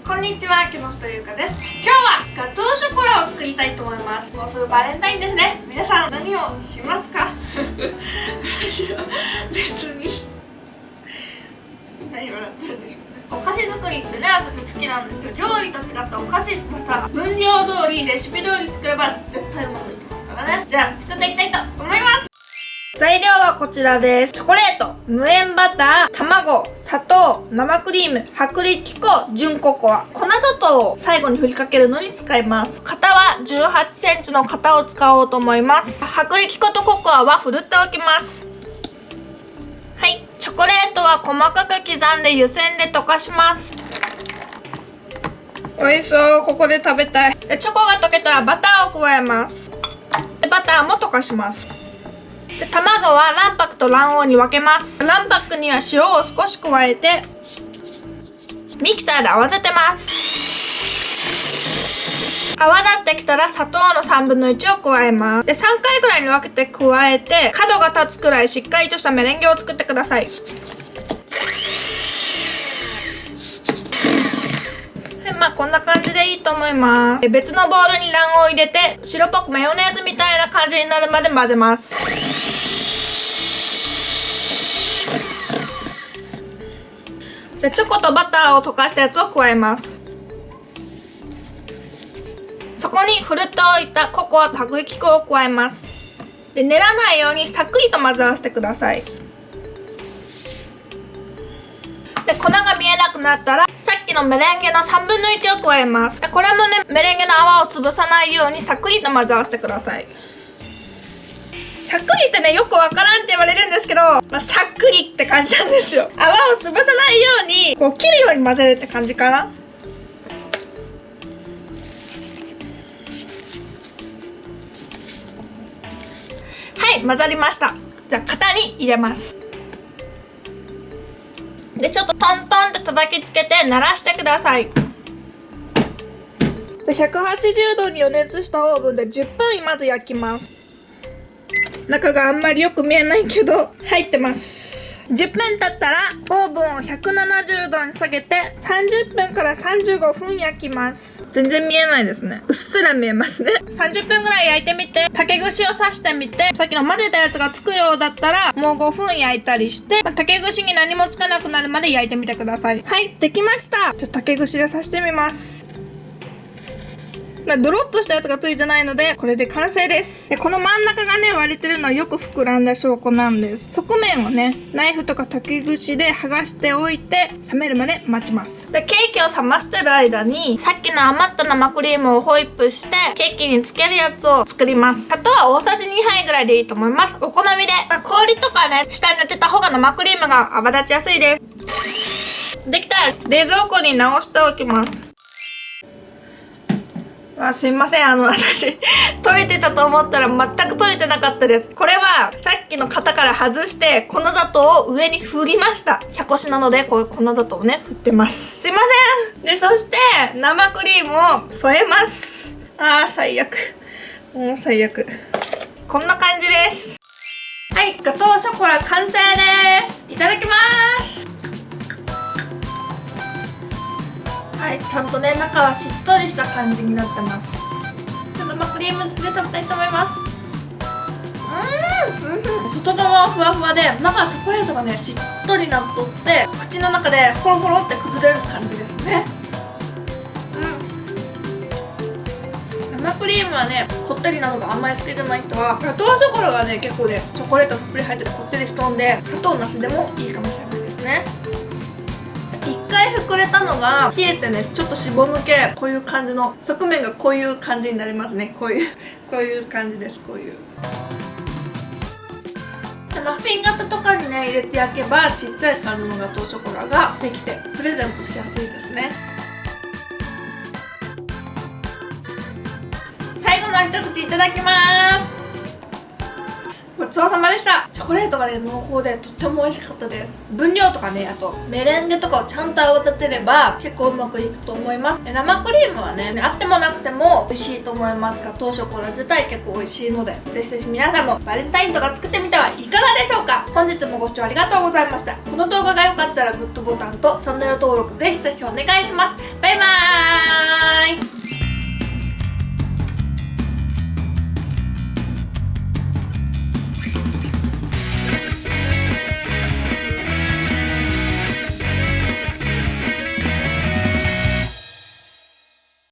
こんにちは、木下ゆうかです。今日はガトーショコラを作りたいと思います。もうすぐバレンタインですね。皆さん何をしますか？私は別に何笑ってるんでしょうね。お菓子作りってね、私好きなんですよ。料理と違ったお菓子はさ、分量通りレシピ通り作れば絶対うまくいきますからね。じゃあ作っていきたいと思います。材料はこちらです。チョコレート、無塩バター、卵、砂糖、生クリーム、薄力粉、純ココア、粉砂糖を最後に振りかけるのに使います。型は18センチの型を使おうと思います。薄力粉とココアは振るっておきます。はい、チョコレートは細かく刻んで湯煎で溶かします。おいしそう、ここで食べたい。でチョコが溶けたらバターを加えます。でバターも溶かします。で卵は卵白と卵黄に分けます。卵白には塩を少し加えてミキサーで泡立てます。泡立ってきたら砂糖の3分の1を加えます。で3回ぐらいに分けて加えて角が立つくらいしっかりとしたメレンゲを作ってください。こんな感じでいいと思います。別のボウルに卵黄を入れて白っぽくマヨネーズみたいな感じになるまで混ぜます。でチョコとバターを溶かしたやつを加えます。そこにふるっておいたココアと薄力粉を加えます。で練らないようにさっくりと混ぜ合わせてください。で粉が見えなくなったらさっきのメレンゲの3分の1を加えます。でこれもね、メレンゲの泡を潰さないようにさっくりと混ぜ合わせてください。さっくりってね、よくわからんって言われるんですけど、さっくりって感じなんですよ。泡を潰さないようにこう切るように混ぜるって感じかな。はい、混ざりました。じゃあ型に入れます。でちょっとトントンって叩きつけて慣らしてください。で180度に予熱したオーブンで10分まず焼きます。中があんまりよく見えないけど入ってます。10分経ったらオーブンを170度に下げて30分から35分焼きます。全然見えないですね。うっすら見えますね。30分ぐらい焼いてみて竹串を刺してみて、さっきの混ぜたやつがつくようだったらもう5分焼いたりして、竹串に何もつかなくなるまで焼いてみてください。はい、できました。ちょっと竹串で刺してみます。ドロッとしたやつがついてないのでこれで完成です。でこの真ん中がね割れてるのはよく膨らんだ証拠なんです。側面をねナイフとか竹串で剥がしておいて冷めるまで待ちます。でケーキを冷ましてる間にさっきの余った生クリームをホイップしてケーキにつけるやつを作ります。砂糖は大さじ2杯ぐらいでいいと思います。お好みで、氷とかね下に当てた方が生クリームが泡立ちやすいです。できたら冷蔵庫に直しておきます。すいません、私取れてたと思ったら全く取れてなかったです。これはさっきの型から外して粉砂糖を上に振りました。茶こしなのでこういう粉砂糖をね振ってます。すいません。でそして生クリームを添えます。最悪、もう最悪。こんな感じです。はい、ガトーショコラ完成です。いただきます。はい、ちゃんとね中はしっとりした感じになってます。生クリームつけて食べたいと思います。外側はふわふわで中はチョコレートがねしっとりなっとって口の中でホロホロって崩れる感じですね。生クリームはねこってりなのがあんまり好きじゃない人はガトーショコラがね結構ねチョコレートたっぷり入っててこってりしとんで砂糖なしでもいいかもしれないですね。一回膨れたのが冷えてねちょっとしぼむけこういう感じの側面がこういう感じになりますね。こういう感じです。こういうマフィン型とかにね入れて焼けばちっちゃい感じのガトーショコラができてプレゼントしやすいですね。最後の一口いただきます。ごちそうさまでした。チョコレートがね濃厚でとっても美味しかったです。分量とかねあとメレンゲとかをちゃんと泡立てれば結構うまくいくと思います。生クリームはねあってもなくても美味しいと思いますがガトーショコラ自体結構美味しいのでぜひぜひ皆さんもバレンタインとか作ってみてはいかがでしょうか。本日もご視聴ありがとうございました。この動画が良かったらグッドボタンとチャンネル登録ぜひぜひお願いします。バイバーイ。